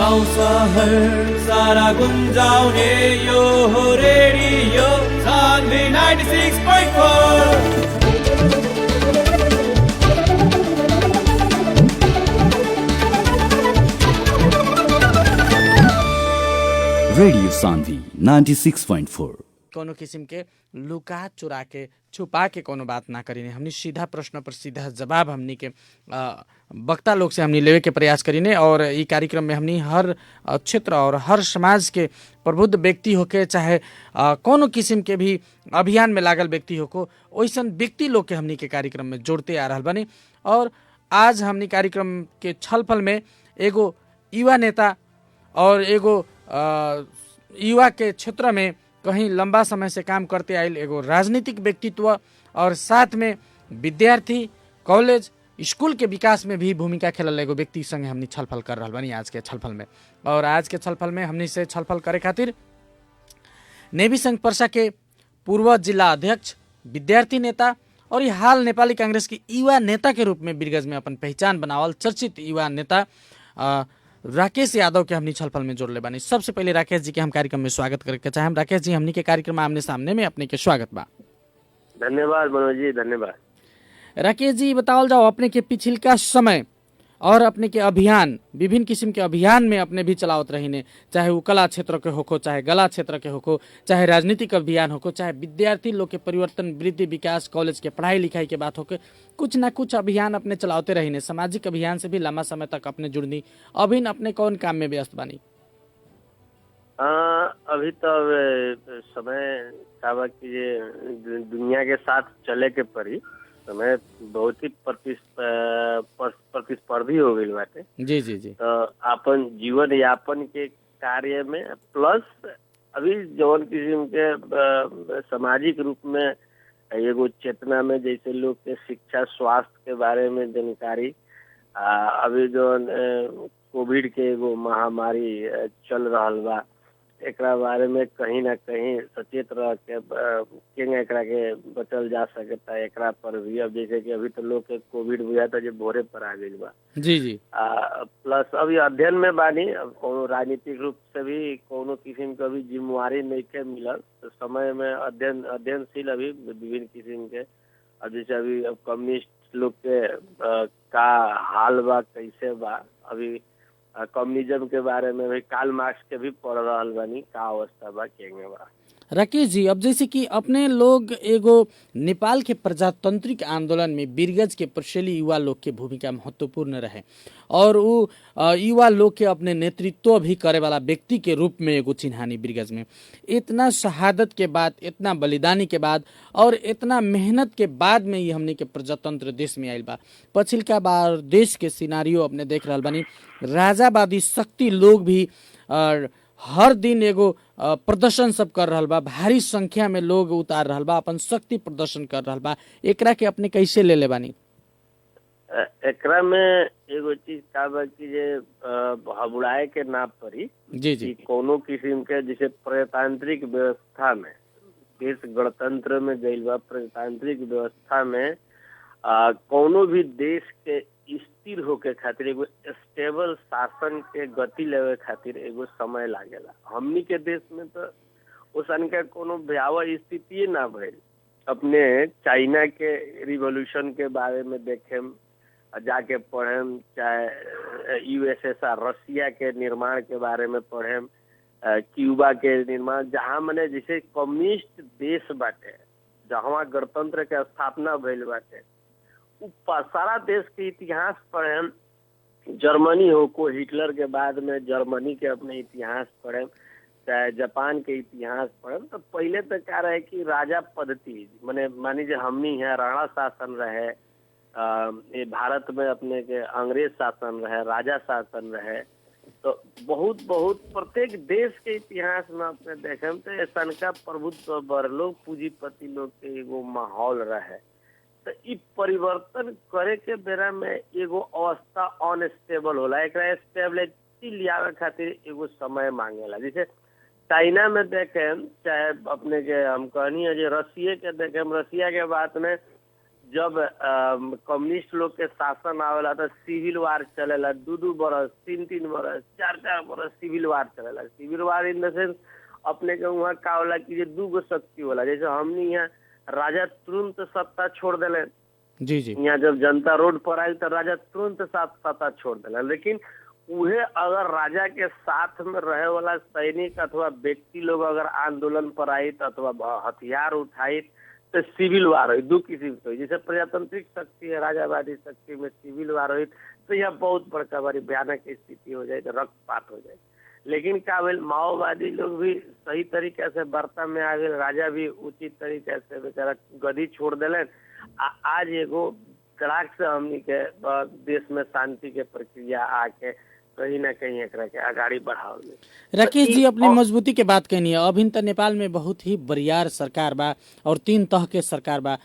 गाउँ सहर सारा गुन्जाउने यो हो रेडियो सान्वी 96.4। रेडियो सान्वी 96.4। कोनो किसिम के लुका चुरा के छुपा के कोनो बात ना करीने, हमनी सीधा प्रश्न पर सीधा जवाब हमनी के वक्ता लोग से हमनी लेवे के प्रयास करीने। और ई कार्यक्रम में हमनी हर क्षेत्र और हर समाज के प्रबुद्ध व्यक्ति होके चाहे कोनो किसिम के भी अभियान में लागल व्यक्ति होको, वैसन व्यक्ति लोग के हमनी के कार्यक्रम में जोड़ते आ रहल बानी। और आज हमनी कार्यक्रम के छलफल में एगो युवा नेता और एगो युवा के क्षेत्र में कहीं लंबा समय से काम करते आयल एगो राजनीतिक व्यक्तित्व और साथ में विद्यार्थी कॉलेज स्कूल के विकास में भी भूमिका खेलल एगो व्यक्ति संगे हमनी छलफल कर रहल बानी आज के छलफल में। और आज के छलफल में हमनी से छलफल करे खातिर नेवी संघ पर्सा के पूर्व जिला अध्यक्ष, विद्यार्थी नेता और ये हाल नेपाली कांग्रेस के युवा नेता के रूप में वीरगंज में अपन पहचान बनावल चर्चित युवा नेता राकेश यादव के हमनी छलफल में जोड़ले बानी। सबसे पहले राकेश जी के हम कार्यक्रम में स्वागत करके चाहेम। राकेश जी, हमनी के कार्यक्रम आमने सामने में अपने के स्वागत बा। धन्यवाद मनोज जी, धन्यवाद। राकेश जी, बताओ जाओ अपने के पिछिलका समय और अपने के अभियान, विभिन्न किस्म के अभियान में अपने भी चलावत रहीने, चाहे वो कला क्षेत्र के होको, चाहे गला क्षेत्र के होको, चाहे राजनीतिक अभियान होको, चाहे विद्यार्थी लोग के परिवर्तन, वृद्धि, विकास, कॉलेज के पढ़ाई लिखाई के बात होके, कुछ ना कुछ अभियान अपने चलाते रहीने। सामाजिक अभियान से भी लंबा समय तक अपने जुड़नी। अभी अपने कौन काम में व्यस्त बानी? अभी तो समय का कि दुनिया के साथ चले के पड़ी, समय बहुत ही प्रतिस्पर्धी हो गई बाटे। जी जी जी। तो अपन जीवन यापन के कार्य में प्लस अभी जौन किस्म के सामाजिक रूप में एगो चेतना में, जैसे लोग के शिक्षा स्वास्थ्य के बारे में जानकारी, अभी जो कोविड के एगो महामारी चल रहा बा, एकरा बारे में कहीं ना कहीं सचेत रह के एकरा के बचल जा सकता है। एकरा पर भी अब जैसे कि अभी तो लोग के कोविड बुझा था जो भोरे पर आ गई बा। जी जी। प्लस अभी अध्ययन में बानी, अब कोनो राजनीतिक रूप से भी कोनो किस्म का भी जिम्मेवारी नहीं के मिलल, तो समय में अध्ययनशील अभी विभिन्न किस्म के। अब जैसे अभी अब कम्युनिस्ट लोग के का हाल बा, कैसे बा, अभी कम्युनिज्म के बारे में भी कार्ल मार्क्स के भी पढ़ रहल बानी, का अवस्था बा केंगे बा। राकेश जी, अब जैसे कि अपने लोग एगो नेपाल के प्रजातांत्रिक आंदोलन में वीरगंज के प्रशैली युवा लोग के भूमिका महत्वपूर्ण रहे और वो युवा लोग के अपने नेतृत्व भी करे वाला व्यक्ति के रूप में एगो चिन्हानी वीरगंज में। इतना शहादत के बाद, इतना बलिदानी के बाद और इतना मेहनत के बाद में ये हमने के प्रजातंत्र देश में आयल बा। पछिलका बार देश के सिनारियो अपने देख रहल बानी, राजावादी शक्ति लोग भी हर दिन एगो प्रदर्शन सब कर रहल बा, भारी संख्या में लोग उतार रहल बा, अपन शक्ति प्रदर्शन कर रहल बा। एकरा के अपने कैसे ले ले बानी? एकरा में एगो चीज का बा कि जे हबुड़ाए के ना पड़ी। जी जी। कोनो किस्म के जैसे प्रजातांत्रिक व्यवस्था में, देश गणतंत्र में गइल बा, प्रजातांत्रिक व्यवस्था में कोनो भी देश के स्थिर होके खातिर, एगो स्टेबल शासन के गति लेवे खातिर एगो समय लागेला। हमनी के देश में तो ओसन के कोनो भयावह स्थिति ना भइल। अपने चाइना के रिवॉल्यूशन के बारे में देखेम, जाके पढ़ेम, चाहे यूएसएसआर रसिया के निर्माण के बारे में पढ़ेम, क्यूबा के निर्माण, जहाँ मने जैसे कम्युनिस्ट देश बाटे, जहाँ गणतंत्र के स्थापना भइल बाटे, सारा देश के इतिहास पढ़ें। जर्मनी हो को हिटलर के बाद में जर्मनी के अपने इतिहास पढ़ें, चाहे जापान के इतिहास पढ़ें, तो पहले तो क्या रहे कि राजा पद्धति, माने मानी जो हमनी है राणा शासन रहे, ये भारत में अपने के अंग्रेज शासन रहे, राजा शासन रहे। तो बहुत प्रत्येक देश के इतिहास में अपने देखें तो ऐसा का प्रभुत्व बर लोग, पूंजीपति लोग के एगो माहौल रहे। तो इ परिवर्तन करे के बेरा में एगो अवस्था अनस्टेबल होला, एक स्टेबिलिटी लियावे खातिर एगो समय मांगेला। जैसे चाइना में देखें, चाहे अपने के हम कहनी है जो रसिया के देखें, रसिया के बात में जब कम्युनिस्ट लोग के शासन आवेला तो सिविल वार चलेला, 2-2 बरस, 3-3 बरस, 4-4 बरस सिविल वार चलेला। CIBIL war in the sense अपने के वहाँ का होला कि जे 2 गो शक्ति होला। जैसे हमनी यहाँ राजा तुरंत सत्ता छोड़ देले, जी जी, यहाँ जब जनता रोड पर आई तो राजा तुरंत सत्ता छोड़ देला। लेकिन उहे अगर राजा के साथ में रहे वाला सैनिक अथवा व्यक्ति लोग अगर आंदोलन पर आई अथवा हथियार उठाई तो सिविल वार हुई। 2 किस्म से हुई, जैसे प्रजातांत्रिक शक्ति है, राजावादी शक्ति में सिविल वार हुई तो यह बहुत बड़का बड़ी भयानक स्थिति हो जाए, तो रक्तपात हो जाए। लेकिन का भेल, माओवादी लोग भी सही तरीके से वार्ता में आ गए, राजा भी उचित तरीके से बेचारा गद्दी छोड़ दिले। आज एगो कड़ाक से हमनी के देश में शांति के प्रक्रिया आके कहीं ना कहीं एकरा के आगाड़ी बढ़ाओ। राकेश जी अपनी मजबूती के बात कहनी है। अभी तो नेपाल में बहुत ही बरियार सरकार बा और 3 तह के सरकार बा,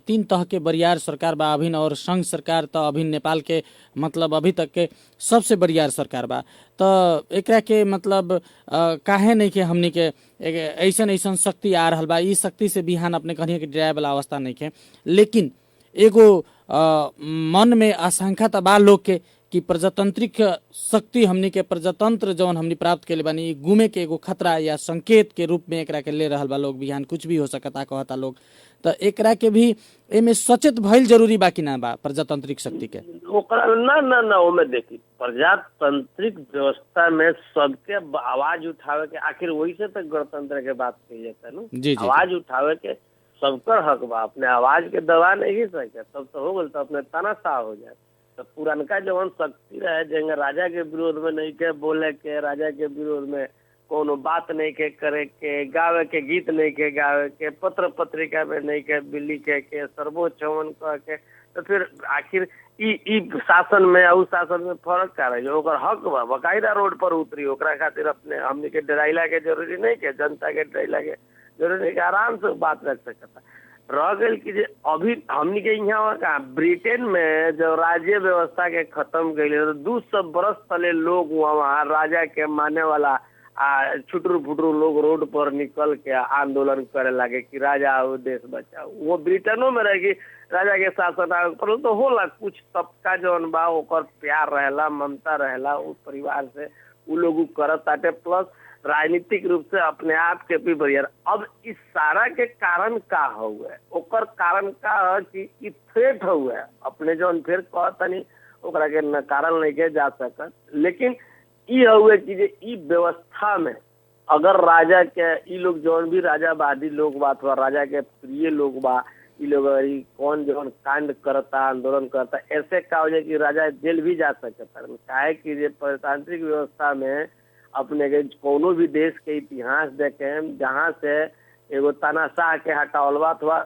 3 तह के बरियार सरकार बा अभिन, और संघ सरकार तो अभी नेपाल के मतलब अभी तक के सबसे बरियार सरकार बा। तो एकरा के मतलब काहे नहीं के हमनी के ऐसन ऐसन शक्ति आ रहा बा, ई शक्ति से बिहान अपने कहीं के डराए वाला अवस्था नहीं के। लेकिन एगो मन में आशंका तो बा लोग के कि प्रजातांत्रिक शक्ति हमनी के प्रजातंत्र जौन हमनी प्राप्त के बानी गुमे के एगो खतरा या संकेत के रूप में एकरा के ले रहल बा लोग, बिहान कुछ भी हो सकता कहता लोग। तो एकरा के भी एमे सचेत भइल जरूरी बा कि ना बा प्रजातांत्रिक शक्ति के? ना ओमे देखी, प्रजातांत्रिक व्यवस्था में सबके आवाज उठावे के, आखिर वही से तक गणतंत्र के बात कही जाता है ना। आवाज उठावे के सबकर हक बा, अपने आवाज के दबा नहीं सके तब तो हो गल, तो अपने तानाशाह हो जाए। तो पुरानका जवन शक्ति रहे जेंगे राजा के विरोध में नहीं के बोले के, राजा के विरोध में कोनो बात नहीं के करे के, गावे के गीत नहीं के गावे के, पत्र पत्रिका में नहीं के बिल्ली के सर्वोच्च हवन कह के, तो फिर आखिर ई शासन में और शासन में फर्क का रहे? ओकर हक बा, बकायदा रोड पर उतरी, ओकरा खातिर अपने हमनी के डराइला के जरूरी नहीं के, जनता के डराइला के जरूरी नहीं के, आराम से बात रख सकता। रह गई कि अभी हमनी के यहाँ का ब्रिटेन में जब राज्य व्यवस्था के खत्म गई तो 200 बरस पहले लोग वहाँ राजा के माने वाला छुटरू फुटरू लोग रोड पर निकल के आंदोलन करे लगे कि राजा आओ देश बचाओ। वो ब्रिटेनों में रहेगी राजा के शासन पर तो होला कुछ तबका जौन बा ओकर प्यार रहेला, ममता रहेला उस परिवार से उ लोग करत ताटे, प्लस राजनीतिक रूप से अपने आप के भी बरियार। अब इस सारा के कारण का हुआ, ओकर कारण का है कि थ्रेट हुआ अपने जौन फिर कहतनी ओकरा के न कारण नहीं के जा सकत। लेकिन ई हुए कि जे ई व्यवस्था में अगर राजा के ई लोग जौन भी राजावादी लोग बा अथवा राजा के प्रिय लोग बा, ई लोग कौन जौन कांड करता आंदोलन करता, ऐसे का हो जाए कि राजा जेल भी जा सकता। काहे कि जे प्रजातांत्रिक व्यवस्था में अपने के कोनो भी देश के इतिहास देखें जहाँ से एगो तानाशाह के हटावलवा अथवा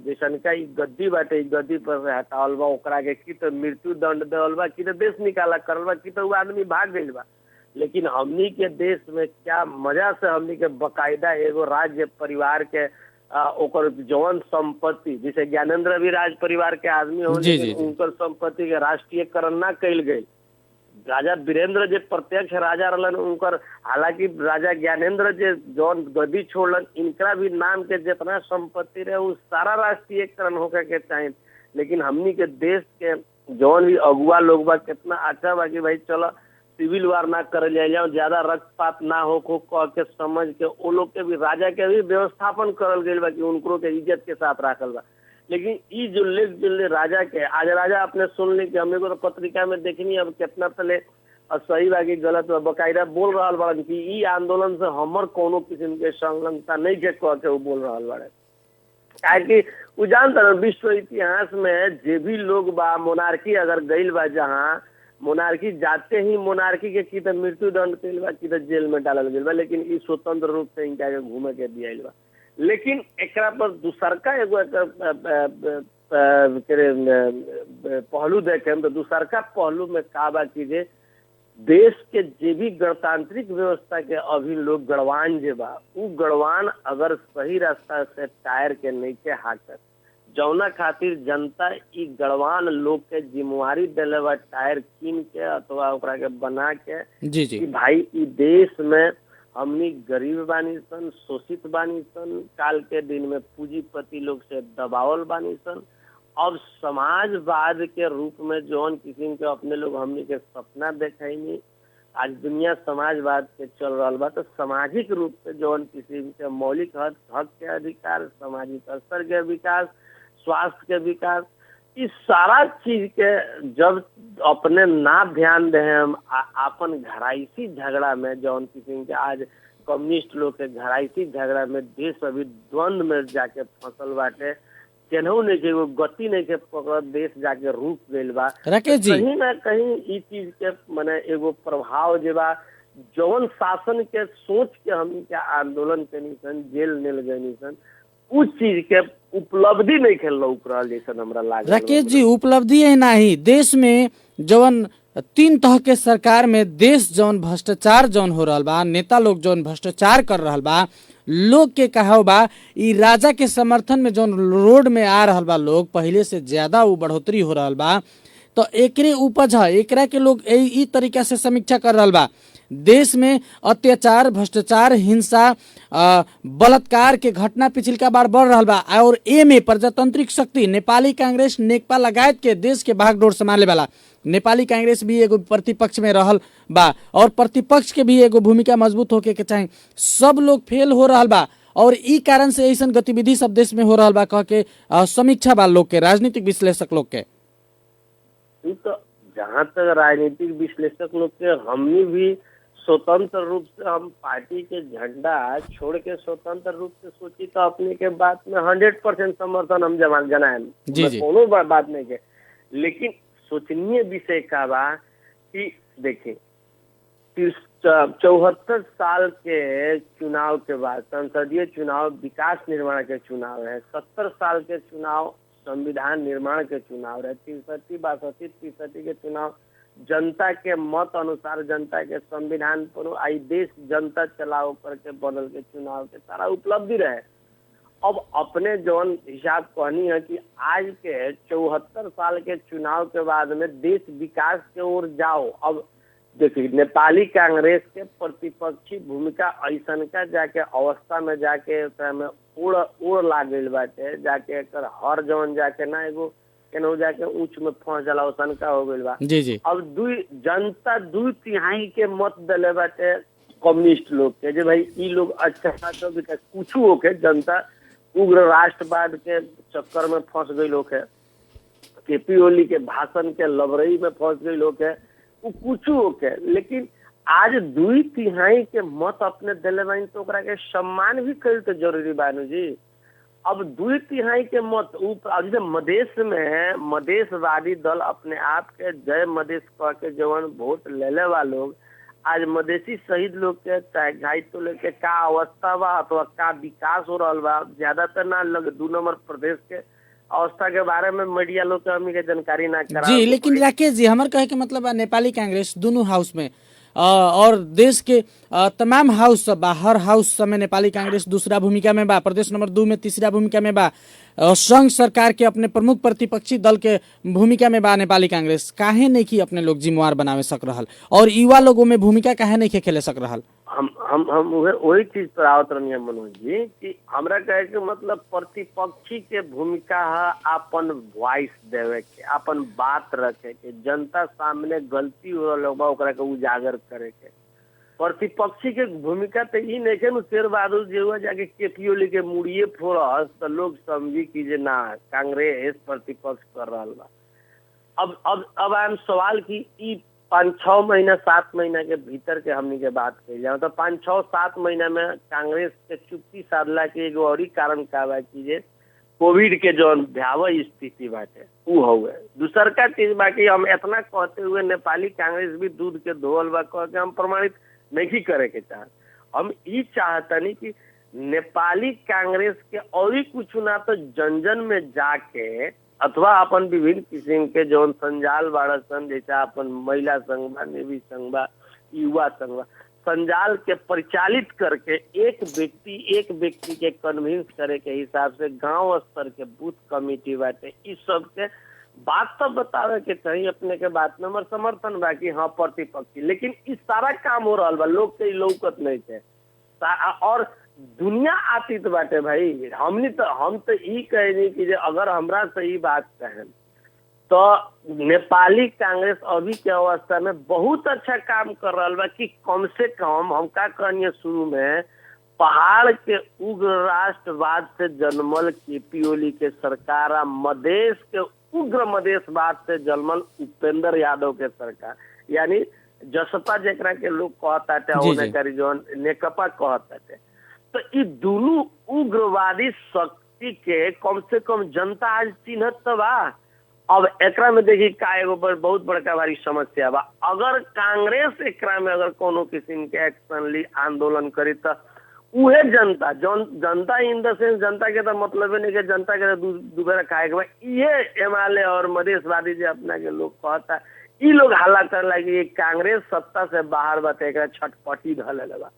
जैसन का गद्दी बाटे गद्दी पर से हटावलवा ओकरा के की तो मृत्यु दंड देवलबा, की तो देश निकाला करलबा, की तो वो आदमी भाग गइल बा। लेकिन हमनी के देश में क्या मजा से हमनी के बकायदा एगो राज्य परिवार के ओकर जौन संपत्ति, जैसे ज्ञानेंद्र भी राज परिवार के आदमी होने उनकर संपत्ति के राष्ट्रीयकरण ना कइल गई। राजा वीरेंद्र जे प्रत्यक्ष राजा रहलन उनकर, हालांकि राजा ज्ञानेंद्र जे जौन गद्दी छोड़लन इनका भी नाम के जितना संपत्ति रहे वो सारा राष्ट्रीयकरण होकर के चाहिए। लेकिन हमनी के देश के जौन भी अगुआ लोग बा कितना अच्छा बा कि भाई चलो सिविल वार ना कर जाए, ज्यादा रक्तपात ना हो कह के समझ के वो लोग के भी राजा के भी व्यवस्थापन करल गई बा कि उनको के इज्जत के साथ राखल बा। लेकिन ई जो ले राजा के आज राजा अपने सुन ली कि हमने को तो पत्रिका में देखनी अब कितना तले सही बा कि गलत बा, बकायदा बोल रहा बड़न कि ई आंदोलन से हमर कोनो किस्म के संलग्नता नहीं के कह के वो बोल रहा बड़े। काहे वो जानता ना विश्व इतिहास में जे भी लोग बा मोनार्की अगर गइल बा जहाँ मोनार्की जाते ही मोनार्की के की तो मृत्यु दंड कइल बा, की तो जेल में डालल गइल बा, लेकिन ई स्वतंत्र रूप से इनका के घूमे के दियाइल बा। लेकिन एकरा पर दूसरका एगो पहलू देखें तो दूसरका पहलू में का बा कि जे देश के जे भी गणतांत्रिक व्यवस्था के अभी लोग गड़वान जे बा उ गड़वान अगर सही रास्ता से टायर के नहीं के हाकत, जौना खातिर जनता ई गड़वान लोग के जिम्मेवारी दिले बा टायर कीन के अथवा ओकरा के बना के कि भाई ई देश में हमनी गरीब बानी सन, शोषित बानी सन, काल के दिन में पूंजीपति लोग से दबावल बानी सन, अब समाजवाद के रूप में जौन किस्म के अपने लोग हमनी के सपना देखे नहीं, आज दुनिया समाजवाद के चल रहा बा, तो सामाजिक रूप से जौन किस्म के मौलिक हक के अधिकार, सामाजिक स्तर के विकास, स्वास्थ्य के विकास, इस सारा चीज के जब अपने ना ध्यान दे हम अपन घराइसी झगड़ा में जौन किस्म के आज कम्युनिस्ट लोग के घराइसी झगड़ा में देश अभी द्वंद्व में जाके फसल बाटे, केनहू नहीं के वो गति नहीं के पकड़ देश जाके रुक गइल बा। राकेश जी, कहीं ना कहीं इस चीज के माने एगो प्रभाव जे बा जौन शासन के सोच के हम के आंदोलन के निसन जेल मिल गए निसन उस चीज के उपलब्धि नहीं खेल लौक रहा जैसा हमरा लागे। राकेश जी, उपलब्धि है नहीं, देश में जवन 3 तरह के सरकार में देश जौन भ्रष्टाचार जौन हो रहा बा, नेता लोग जौन भ्रष्टाचार कर रहा बा, लोग के कहा बा ई राजा के समर्थन में जौन रोड में आ रहा बा लोग पहले से ज्यादा वो बढ़ोतरी हो रहा बा, तो एकरे उपज है, एकरा के लोग ई तरीका से समीक्षा कर रहा बा। देश में अत्याचार, भ्रष्टाचार, हिंसा, बलात्कार के घटना पिछिलका बार बढ़ रहा बा और एमे प्रजातांत्रिक शक्ति नेपाली कांग्रेस, नेकपा लगायत के देश के भागडोर संभाले वाला नेपाली कांग्रेस भी एगो प्रतिपक्ष में रहल बा और प्रतिपक्ष के भी एगो भूमिका मजबूत होके के चाही, सब लोग फेल हो रहा बा और ई कारण से ऐसा गतिविधि सब देश में हो रहा बा कह के समीक्षा बा लोग के, राजनीतिक विश्लेषक लोग के। तो जहाँ तक राजनीतिक विश्लेषक लोग के हमनी भी स्वतंत्र रूप से हम पार्टी के झंडा छोड़ के स्वतंत्र रूप से सोची तो अपने के बात में 100% समर्थन हम जनाए, कोनो बात नहीं के। लेकिन सोचनीय विषय का बा कि देखिए 74 साल के चुनाव के बाद संसदीय चुनाव विकास निर्माण के चुनाव है, 70 साल के चुनाव संविधान निर्माण के चुनाव है, 63, 62, 63 के चुनाव जनता के मत अनुसार जनता के संविधान पर आई देश जनता चलाओ करके बनल के चुनाव के सारा उपलब्धि रहे। अब अपने जौन हिसाब कहनी है कि आज के 74 साल के चुनाव के बाद में देश विकास के ओर जाओ। अब देखिए नेपाली कांग्रेस के प्रतिपक्षी भूमिका ऐसन का जाके अवस्था में जाके उड़ लाग गइल बाटे, जाके एकर हर जौन जाके ना एगो केनहू जाके ऊंच में फंस जाला ओसन का हो गइल बा। जी जी। अब जनता 2/3 के मत दिले बाटे कम्युनिस्ट लोग के, जे भाई ई लोग अच्छा तो विकास कुछ होके जनता उग्र राष्ट्रवाद के चक्कर में फंस गई लोग है, केपी ओली के भाषण के लबरई में फंस गई लोग है, वो कुछ होके। लेकिन आज 2/3 के मत अपने दिले बानी तो ओकरा के सम्मान भी कईल तो जरूरी बानू जी। अब 2/3 के मत जैसे मधेश में मधेशवादी दल अपने आप के जय मधेश कह के जवन वोट लेले वाला लोग आज मधेसी शहीद लोग के घायतों लेके का अवस्था बा अथवा का विकास हो रहा बा ज्यादातर ना लग 2 नंबर प्रदेश के अवस्था के बारे में मीडिया लोग के हमी के जानकारी ना करा जी। लेकिन राकेश जी, हमारे कहे के मतलब नेपाली कांग्रेस दोनों हाउस में और देश के तमाम हाउस सब बा, हर हाउस सब में नेपाली कांग्रेस दूसरा भूमिका में बा, प्रदेश नंबर 2 में तीसरा भूमिका में बा, संघ सरकार के अपने प्रमुख प्रतिपक्षी दल के भूमिका में बा नेपाली कांग्रेस। काहे नहीं की अपने लोग जिम्मेवार बनावे सक रहल और युवा लोगों में भूमिका काहे नहीं खेले सक रहल? हम वही चीज पर आवत रहनी मनोज जी कि हमरा कहे के मतलब प्रतिपक्षी के भूमिका है अपन वॉइस देवे के, अपन बात रखे के, जनता सामने गलती हो रहा बा ओकरा के उजागर करे के। प्रतिपक्षी के भूमिका तो ई नहीं के शेर बहादुर जी हुआ जाके केपी ओली के मुड़िए फोड़स तो लोग समझी कि जे ना कांग्रेस प्रतिपक्ष कर रहा बा। अब आम सवाल की ई 5-6 महीना 7 महीना के भीतर के हमनी के बात कही जाए तो 5-6-7 महीना में कांग्रेस के चुप्पी साधला के एगो और ही कारण का बा कि जे कोविड के जो भयावह स्थिति बाटे उ हुए। दूसर का चीज बाकी हम इतना कहते हुए नेपाली कांग्रेस भी दूध के धोल बा कह के हम प्रमाणित नहीं करे के चाहत। हम ई चाहतनी कि नेपाली कांग्रेस के और ही कुछ ना तो जन में जाके अथवा अपन विभिन्न किस्म के जौन संजाल बाड़ा सन जैसा अपन महिला संघ बा, नेवी संघ बा, युवा संघ बा, संजाल के परिचालित करके एक व्यक्ति के कन्विंस करे के हिसाब से गांव स्तर के बूथ कमेटी बाटे इस सब के बात तो बतावे के चाहिए अपने के बात में हमार समर्थन बा कि हाँ प्रतिपक्षी। लेकिन इस सारा काम हो रहा बा लोग के लौकत नहीं थे और दुनिया आतीत बाटे भाई। हम तो ई कहनी कि अगर हमरा से ई बात कहें तो नेपाली कांग्रेस अभी के अवस्था में बहुत अच्छा काम कर रहा बा कि कम से कम हम का कहनी शुरू में पहाड़ के उग्र राष्ट्रवाद से जन्मल केपी ओली के सरकार मधेश के उग्र मधेशवाद से जन्मल उपेंद्र यादव के सरकार, यानी जसपा जेकरा के लोग कहता जो नेकपा कहता, तो ये दोनों उग्रवादी शक्ति के कम से कम जनता आज चिन्हत तो बा। अब एकरा में देखिए का एगो बहुत बड़का भारी समस्या बा। अगर कांग्रेस एकरा में अगर कोनो किस्म के एक्शन ली, आंदोलन करी तो उहे जनता इन द सेंस जनता के तो मतलब नहीं कि जनता के दुबेरा खाए के बा। ये एमएलए और मधेशवादी जो अपना के लोग कहता, ई लोग हल्ला कर लगी कांग्रेस सत्ता से बाहर बाटे छटपटी धले बा।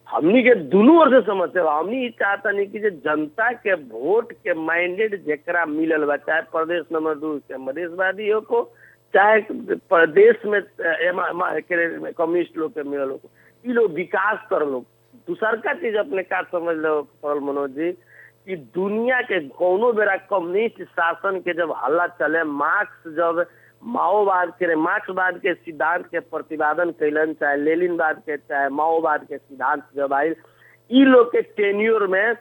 हमनी के दोनों ओर से समझते बा। हमनी चाहता नहीं कि जनता के वोट के माइंडेड जेकरा मिलल बा, चाहे प्रदेश नंबर 2 के मधेशवादी हो को, चाहे प्रदेश में कम्युनिस्ट लोग के मिलल हो, ये लोग विकास कर लो। दूसर का चीज अपने का समझ लो पड़ल मनोज जी कि दुनिया के कोनो बेरा कम्युनिस्ट शासन के जब हल्ला चले, मार्क्स जब मार्क्सवाद के सिद्धांत के प्रतिपादन कैलन, चाहे लेनिनवाद के चाहे माओवाद के सिद्धांत जब आये, ई लोग के टेन्योर में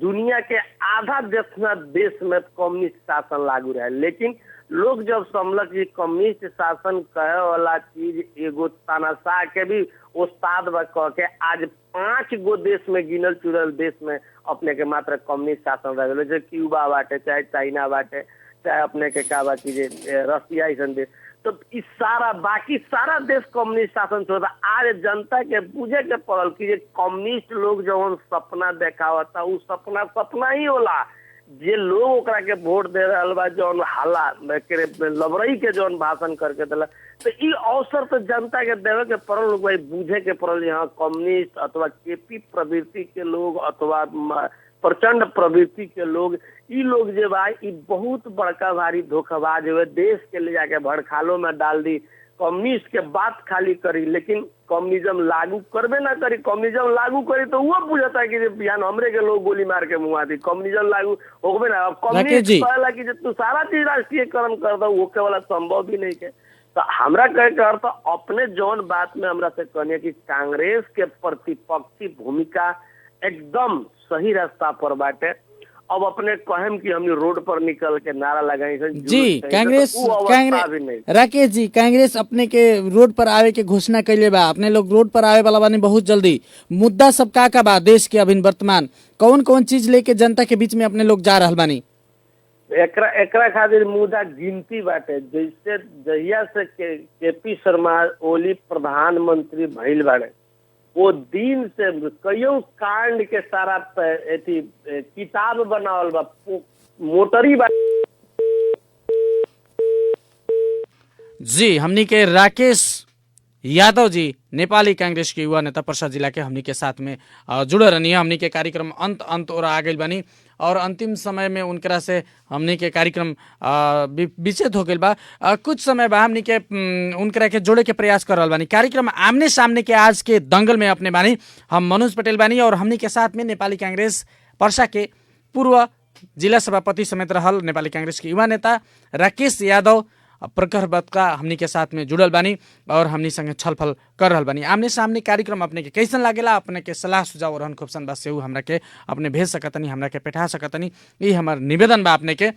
दुनिया के आधा देश में कम्युनिस्ट शासन लागू रहे। लेकिन लोग जब समझलक कि कम्युनिस्ट शासन कहे वाला चीज एगो तानाशाह के भी उस्ताद बा कह के आज 5 गो देश में गिनल चुनल देश में अपने के मात्र कम्युनिस्ट शासन रह गए, जैसे क्यूबा बाटे, चाहे चाइना बाटे, चाहे अपने के का बाकी रसिया ऐसा देश। तो इस बाकी सारा देश कम्युनिस्ट शासन छोड़ा। आज जनता के बुझे के पड़ल कि कम्युनिस्ट लोग जवन सपना देखावता उ सपना ही होला। जे लोग ओकरा के वोट दे रहा बा, जौन हल्ला लबरई के जौन भाषण करके दिला, तो ई अवसर तो जनता के देवे के पड़ल, लोग भाई बुझे के पड़ल यहाँ कम्युनिस्ट अथवा केपी प्रवृत्ति के लोग अथवा प्रचंड प्रवृत्ति के लोग, ई लोग जे बा ई बहुत बड़का भारी धोखाबाज हुए, देश के ले जाके भड़खालों में डाल दी। कम्युनिस्ट के बात खाली करी लेकिन कम्युनिज्म लागू करबे ना करी। कम्युनिज्म लागू करी तो वो बुझता कि बिहान हमरे के लोग गोली मार के मुआ दी। कम्युनिज्म लागू होबे ना। अब कम्युनिस्ट कहला कि तू सारा चीज राष्ट्रीयकरण कर दो, वो के वाला संभव भी नहीं के। तो हमरा कहे के अर्थ अपने जौन बात में हमरा से कहने कि कांग्रेस के प्रतिपक्षी भूमिका एकदम सही रास्ता पर बाटे। अब अपने कहम कि हमने रोड पर निकल के नारा लगाई जी कांग्रेस राकेश जी, कांग्रेस अपने के रोड पर आवे के घोषणा कैले बा। अपने लोग रोड पर आवे वाला बानी बहुत जल्दी। मुद्दा सब का बा देश के अभी वर्तमान कौन चीज लेके जनता के बीच में अपने लोग जा रहल बानी? एकरा खातिर मुद्दा गिनती बाटे। जैसे जहिया से केपी शर्मा ओली प्रधानमंत्री भइल बाड़े, वो दिन से कईयों कांड के सारा किताब बनावल बा, मोटरी बा। जी हमनी के राकेश यादव जी नेपाली कांग्रेस के युवा नेता पर्सा जिला के हमनी के साथ में जुड़ रहनी है। हमनी के कार्यक्रम अंत और आ गई बनी और अंतिम समय में उनकरा से हमनी के कार्यक्रम विचेत हो गई बा। कुछ समय बाद हमनी के उनकरा के जोड़े के प्रयास कर रहा बानी। कार्यक्रम आमने सामने के आज के दंगल में अपने बानी हम मनोज पटेल बानी और हमनी के साथ में नेपाली कांग्रेस पर्सा के पूर्व जिला सभापति समेत रहल नेपाली कांग्रेस के युवा नेता राकेश यादव प्रखर बतका हमनी के साथ में जुड़ल बानी और हमनी संगे छलफल कर रहल बानी। आमने सामने कार्यक्रम अपने के कैसन लागेला, अपने के सलाह सुझाव और खूबसन बात से हमरा के अपने भेज सकतनी, हमरा के पेठा सकतनी। ये हमार निवेदन बा अपने के।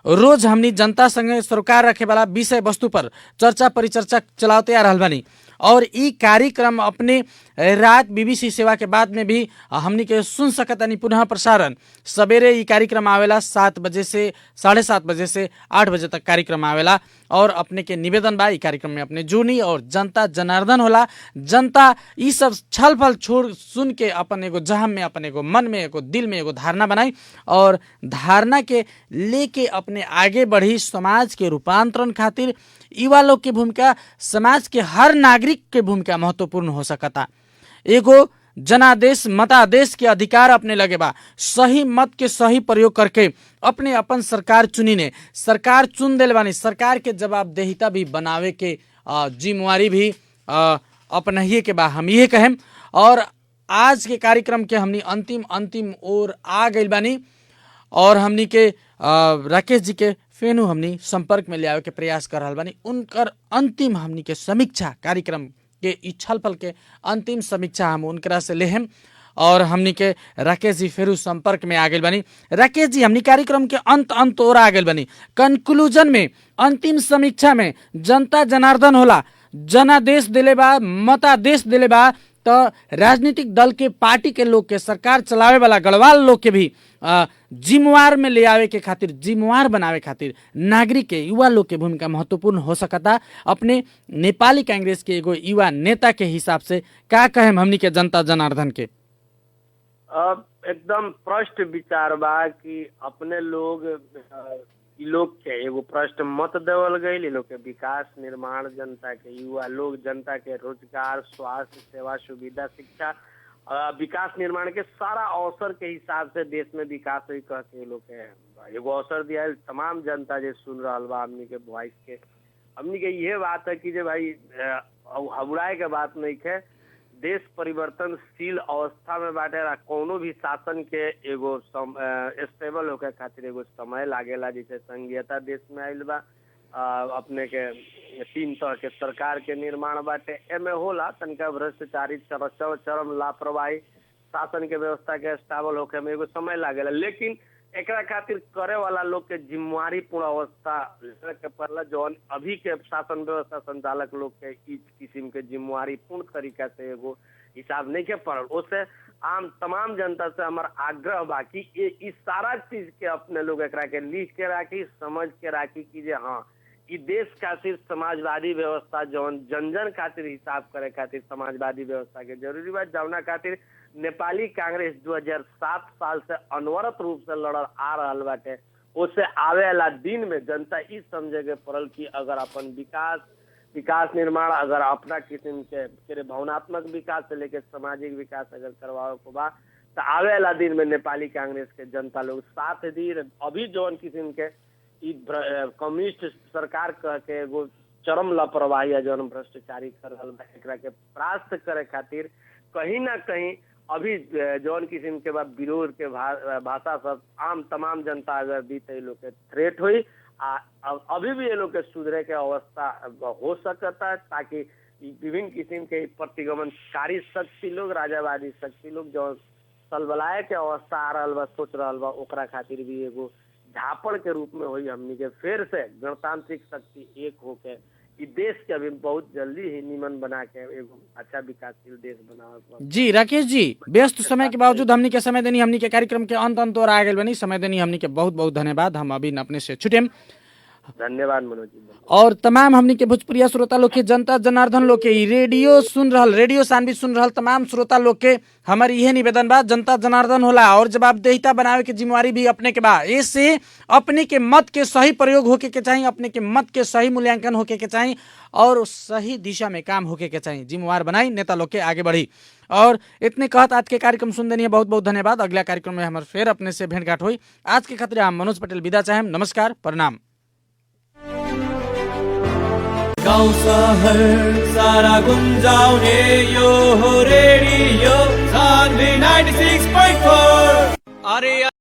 रोज हमनी जनता संगे सरोकार रखे वाला विषय वस्तु पर चर्चा परिचर्चा चलाते आ रहल बानी और ई कार्यक्रम अपने रात बीबीसी सेवा के बाद में भी हमनी के सुन सकतनी। पुनः प्रसारण सवेरे ई कार्यक्रम आवेला 7 बजे से 7:30 बजे से 8 बजे तक कार्यक्रम आवेला और अपने के निवेदन बा ई कार्यक्रम में अपने जुनी और जनता जनार्दन होला। जनता ई सब छलफल छोड़ सुन के अपन एगो जहम में, अपन एगो मन में, एगो दिल में एगो धारणा बनाई और धारणा के लेके अपने आगे बढ़ी। समाज के रूपांतरण खातिर युवा लोग की भूमिका, समाज के हर नागरिक के भूमिका महत्वपूर्ण हो सकता। एगो जनादेश मतादेश के अधिकार अपने लगे बा। सही मत के सही प्रयोग करके अपने अपन सरकार चुनी ने सरकार चुन दिल बानी। सरकार के जवाबदेहिता भी बनावे के जिम्मेवारी भी अपनाइए के बा, हम ये कहें। और आज के कार्यक्रम के हमनी अंतिम ओर आ गइल बानी और हमनी के राकेश जी के फेनु हमनी संपर्क में ले आवे के प्रयास कर रहल बानी। उनकर अंतिम हमनी के समीक्षा कार्यक्रम के ई छलफल के अंतिम समीक्षा हम उनकरा से लेहम और हमनी के राकेश जी फेरू संपर्क में आ गइल बानी। राकेश जी, हमनी कार्यक्रम के अंत ओर आ गइल बानी। कंक्लूजन में, अंतिम समीक्षा में जनता जनार्दन होला, जनादेश दिले बा, मतादेश दिले बा, तो राजनीतिक दल के पार्टी के लोग के सरकार चलावे वाला गढ़वाल लोग के भी जिम्मेवार में ले आवे के खातिर, जिम्मेवार बनावे खातिर नागरिक के, युवा लोग के भूमिका महत्वपूर्ण हो सकता। अपने नेपाली कांग्रेस के एगो युवा नेता के हिसाब से का कहे हमनी के जनता जनार्दन के? एकदम प्रश्न विचार बा कि अपने लोग के एगो प्रश्न मत देवल गई, लोग के विकास निर्माण, जनता के, युवा लोग, जनता के रोजगार, स्वास्थ्य सेवा, सुविधा, शिक्षा, विकास निर्माण के सारा अवसर के हिसाब से देश में विकास हुई कह के लोग के एगो अवसर दिया। तमाम जनता जो सुन रहा बा हमनी के वॉइस के, हमनी के ये बात है कि जो भाई हबुड़ाए के बात नहीं है, देश परिवर्तनशील अवस्था में बाटे। कोनो भी शासन के एगो स्टेबल होके खातिर एगो समय लागेला। जैसे संघीयता देश में आइल बा, अपने के 3 तरह के सरकार के निर्माण बाटे, एमे होला तनका भ्रष्टाचारी, चरम लापरवाही, शासन के व्यवस्था के स्टेबल होके में एगो समय लागेला। लेकिन एकरा खातिर करे वाला लोग के जिम्मेवारी पूर्ण अवस्था के पड़ला, जौन अभी के शासन व्यवस्था संचालक लोग के इस किस्म के जिम्मेवारी पूर्ण तरीका से एगो हिसाब नहीं के पड़ल। उससे आम तमाम जनता से हमारा आग्रह बाकी इस सारा चीज के अपने लोग एकरा के लिख के राखी, समझ के राखी कि जे हाँ ई देश खातिर समाजवादी व्यवस्था जौन जन खातिर हिसाब करे खातिर समाजवादी व्यवस्था के जरूरी बा, जौना खातिर नेपाली कांग्रेस 2007 साल से अनवरत रूप से लड़ल आ रहल बाटे। उससे आवे वाला दिन में जनता ई समझे के पड़ल कि अगर अपन विकास निर्माण, अगर अपना किस्म के भावनात्मक विकास से लेकर सामाजिक विकास अगर करवाओ को बा, तो आवे वाला दिन में नेपाली कांग्रेस के जनता लोग साथ दी। अभी जौन किस्म के कम्युनिस्ट सरकार कह के एगो चरम लापरवाही है जौन भ्रष्टाचारी कर रहल बा, एकरा के परास्त करे खातिर कहीं ना कहीं अभी जौन किस्म के बाद विरोध के भाषा सब आम तमाम जनता अगर दी तो लोग के थ्रेट हुई। अभी भी ये लोग के सुधरे के अवस्था हो सकता है, ताकि विभिन्न किस्म के प्रतिगमनकारी शक्ति लोग, राजावादी शक्ति लोग जो सलबलाए के अवस्था आ रहा बा, सोच रहा बा, ओकरा खातिर भी एगो झापड़ के रूप में हुई। हमनी के फिर से गणतांत्रिक शक्ति एक होके ई देश के अभी बहुत जल्दी ही निमन बना के एगो अच्छा विकासशील देश बनावे। जी राकेश जी, व्यस्त समय के बावजूद हमनी के समय देनी, हमनी के कार्यक्रम के अंत और आ गए बनी समय देनी, हमनी के बहुत बहुत धन्यवाद। हम अभी अपने से छुटेम। धन्यवाद मनोज जी। और तमाम हमनी के भोजपुरिया श्रोता लोग के, जनता जनार्दन लोग के, रेडियो सुन रहल, रेडियो सानवी सुन रहल तमाम श्रोता लोग के हमारी यह निवेदन बा, जनता जनार्दन होला और जवाबदेहिता बनावे के जिम्मेवारी भी अपने के बा। इससे अपने के मत के सही प्रयोग होके के चाहिए, अपने के मत के सही मूल्यांकन होके के चाहिए और सही दिशा में काम होके के चाहिए। जिम्मेवार बनाई, नेता लोग के आगे बढ़ी। और इतने कहत आज के कार्यक्रम सुन देनी है, बहुत बहुत धन्यवाद। अगला कार्यक्रम में हमारे फिर अपने से भेंट घाट हुई। आज के खातिर हम मनोज पटेल विदा चाहें। नमस्कार, प्रणाम। गाउँ शहर सारा गुन्जाउने यो हो रेडियो सान्वी 96.4। अरे